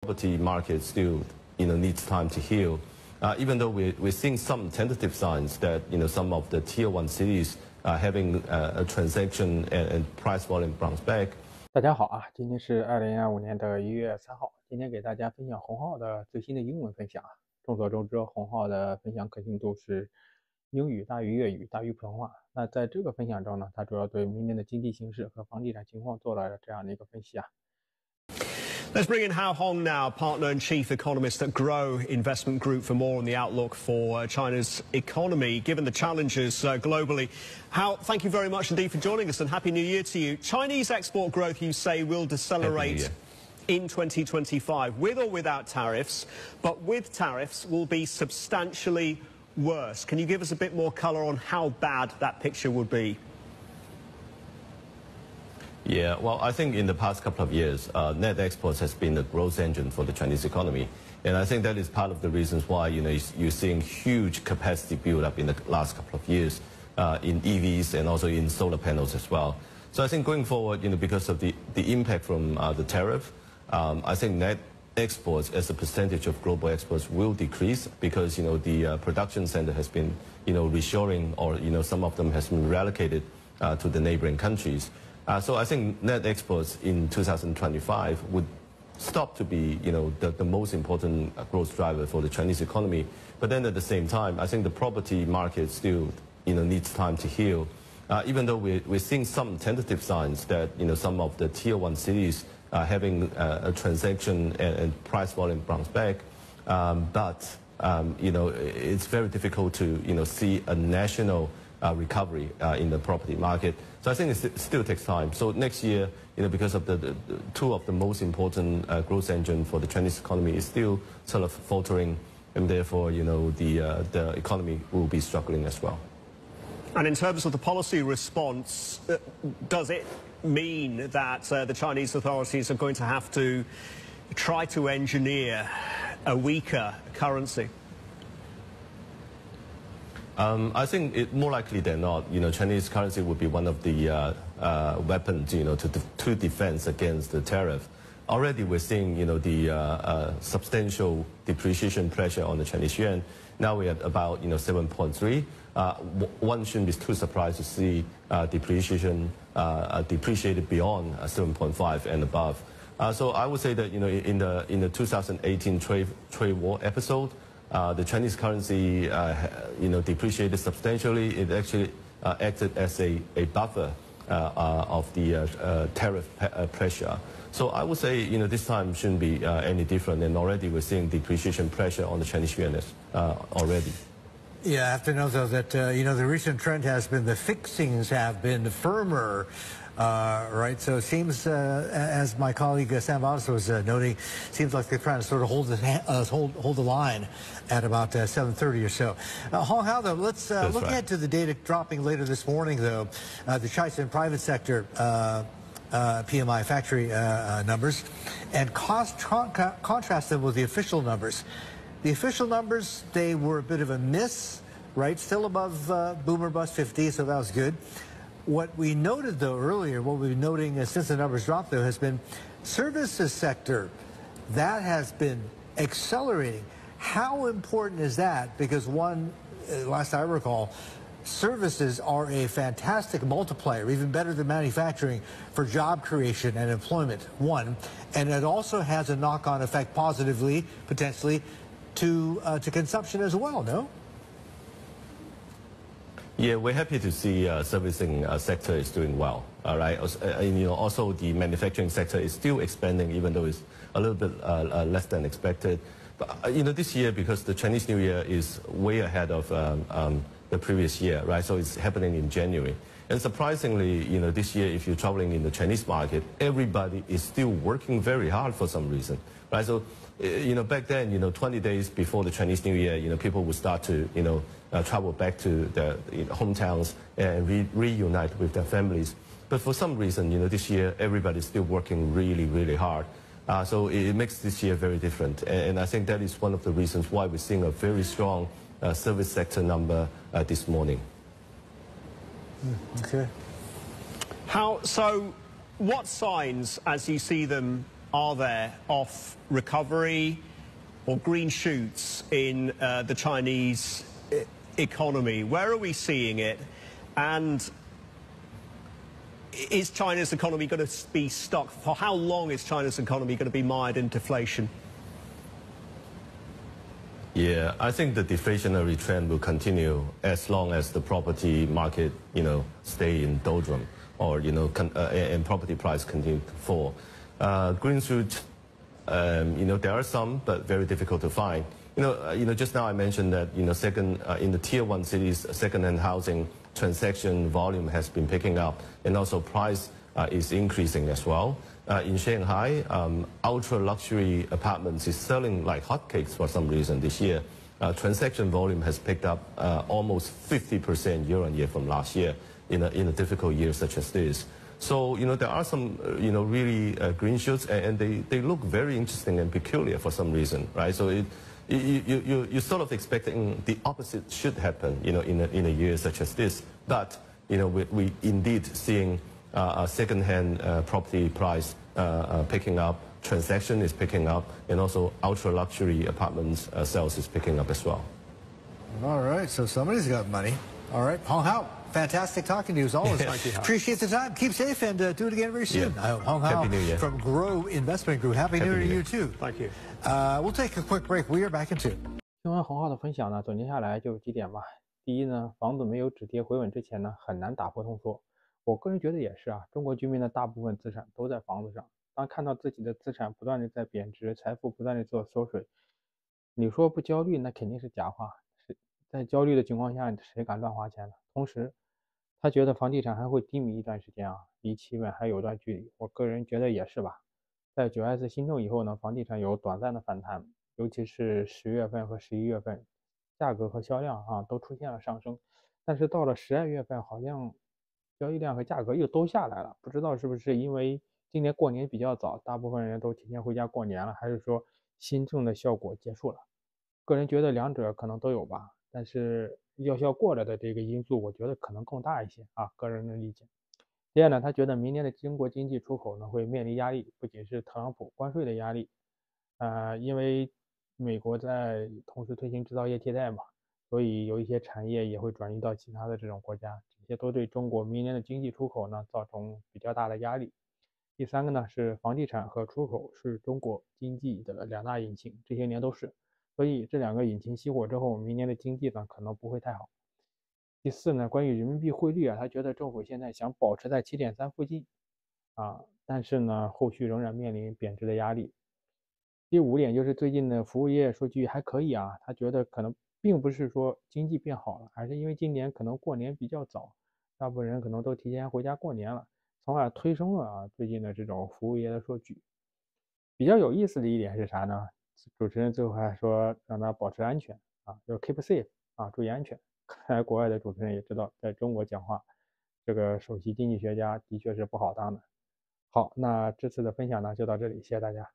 property market still, needs time to heal. Even though we're seeing some tentative signs that, some of the Tier 1 cities are having a transaction and price volume bounce back. 大家好啊，今天是2025年1月3号，今天给大家分享红号的最新的英文分享。众所周知，红号的分享可信度是英语大于粤语大于普通话。那在这个分享中呢，它主要对明年的经济形势和房地产情况做了这样的一个分析啊。Let's bring in Hao Hong now, partner and chief economist at Grow Investment Group, for more on the outlook for China's economy, given the challenges globally. Hao, thank you very much indeed for joining us, and Happy New Year to you. Chinese export growth, you say, will decelerate in 2025, with or without tariffs, but with tariffs will be substantially worse. Can you give us a bit more colour on how bad that picture would be? Yeah, well, I think in the past couple of years, net exports has been the growth engine for the Chinese economy. And I think that is part of the reasons why, you're seeing huge capacity build up in the last couple of years in EVs and also in solar panels as well. So I think going forward, because of the impact from the tariff, I think net exports as a percentage of global exports will decrease because, the production center has been, reshoring, or, some of them has been relocated to the neighboring countries. So I think net exports in 2025 would stop to be, the most important growth driver for the Chinese economy. But then at the same time, I think the property market still, needs time to heal. Even though we're seeing some tentative signs that, some of the Tier 1 cities are having a transaction and price volume bounce back. But it's very difficult to, see a national recovery in the property market. So I think it still takes time. So next year, because of the two of the most important growth engine for the Chinese economy is still sort of faltering, and therefore, the economy will be struggling as well. And in terms of the policy response, does it mean that the Chinese authorities are going to have to try to engineer a weaker currency? I think it more likely than not, Chinese currency would be one of the weapons, to defense against the tariff. Already we're seeing, the substantial depreciation pressure on the Chinese yuan. Now we're at about, 7.3. One shouldn't be too surprised to see depreciation depreciated beyond 7.5 and above. So I would say that, in the 2018 trade war episode, the Chinese currency, depreciated substantially. It actually acted as a buffer of the tariff pressure. So I would say, this time shouldn't be any different. And already we're seeing depreciation pressure on the Chinese yuan already. Yeah, I have to note, though, that, the recent trend has been the fixings have been firmer. Right, so it seems, as my colleague Sam Vadas was noting, seems like they're trying to sort of hold the line at about 7:30 or so. Hong Hao, though, let's look ahead to the data dropping later this morning, though. The China private sector PMI factory numbers, and contrast them with the official numbers. The official numbers, they were a bit of a miss, right? Still above boomer bust 50, so that was good. What we noted, though, earlier, what we've been noting since the numbers dropped, though, has been services sector. That has been accelerating. How important is that? Because last I recall, services are a fantastic multiplier, even better than manufacturing, for job creation and employment, one. And it also has a knock-on effect positively, potentially, to consumption as well, no? Yeah, we're happy to see servicing sector is doing well. All right, also the manufacturing sector is still expanding, even though it's a little bit less than expected. But this year, because the Chinese New Year is way ahead of the previous year, right? So it's happening in January. And surprisingly, this year, if you're traveling in the Chinese market, everybody is still working very hard for some reason, right? So, back then, 20 days before the Chinese New Year, people would start to, travel back to their hometowns and reunite with their families. But for some reason, this year, everybody's still working really, really hard. So it makes this year very different. And I think that is one of the reasons why we're seeing a very strong service sector number this morning. Okay. So what signs, as you see them, are there of recovery or green shoots in the Chinese economy? Where are we seeing it? And is China's economy going to be stuck? For how long is China's economy going to be mired in deflation? Yeah, I think the deflationary trend will continue as long as the property market, stay in doldrum, or and property price continue to fall. Green shoots, there are some, but very difficult to find. Just now I mentioned that second in the tier 1 cities, second-hand housing transaction volume has been picking up, and also price is increasing as well. In Shanghai, ultra-luxury apartments is selling like hotcakes for some reason this year. Transaction volume has picked up almost 50% year-on-year from last year in a difficult year such as this. So, there are some, really green shoots, and they look very interesting and peculiar for some reason, right? So you're sort of expecting the opposite should happen, in a year such as this. But, we indeed seeing second-hand property price picking up, transaction is picking up, and also ultra-luxury apartments sales is picking up as well. All right, so somebody's got money. All right, Hong Hao, fantastic talking to you as always. Thank you. Appreciate the time. Keep safe and do it again very soon. Yeah. I hope. Hong Hao Happy New Year. from Grow Investment Group. Happy New Year to you too. Thank you. We'll take a quick break. We are back in 2. 听完洪浩的分享呢，总结下来就有几点吧。第一呢，房子没有止跌回稳之前呢，很难打破通缩。我个人觉得也是啊，中国居民的大部分资产都在房子上。当看到自己的资产不断的在贬值，财富不断的做缩水，你说不焦虑那肯定是假话。在焦虑的情况下，谁敢乱花钱呢？同时，他觉得房地产还会低迷一段时间啊，离企稳还有段距离。我个人觉得也是吧。在9S 新政以后呢，房地产有短暂的反弹，尤其是10月份和11月份，价格和销量都出现了上升。但是到了12月份，好像交易量和价格又都下来了。不知道是不是因为今年过年比较早，大部分人都提前回家过年了，还是说新政的效果结束了？个人觉得两者可能都有吧。但是药效过了的这个因素，我觉得可能更大一些啊，个人的理解。第二呢，他觉得明年的中国经济出口呢会面临压力，不仅是特朗普关税的压力，因为美国在同时推行制造业替代嘛，所以有一些产业也会转移到其他的这种国家，这些都对中国明年的经济出口呢造成比较大的压力。第三个呢是房地产和出口是中国经济的2大引擎，这些年都是，所以这2个引擎熄火之后，明年的经济呢可能不会太好。第四呢，关于人民币汇率他觉得政府现在想保持在7.3附近但是呢，后续仍然面临贬值的压力。第5点就是最近的服务业数据还可以他觉得可能并不是说经济变好了，而是因为今年可能过年比较早，大部分人可能都提前回家过年了，从而推升了最近的这种服务业的数据。比较有意思的一点是啥呢？主持人最后还说让他保持安全就 keep safe 注意安全。看来国外的主持人也知道，在中国讲话，这个首席经济学家的确是不好当的。好，那这次的分享呢就到这里，谢谢大家。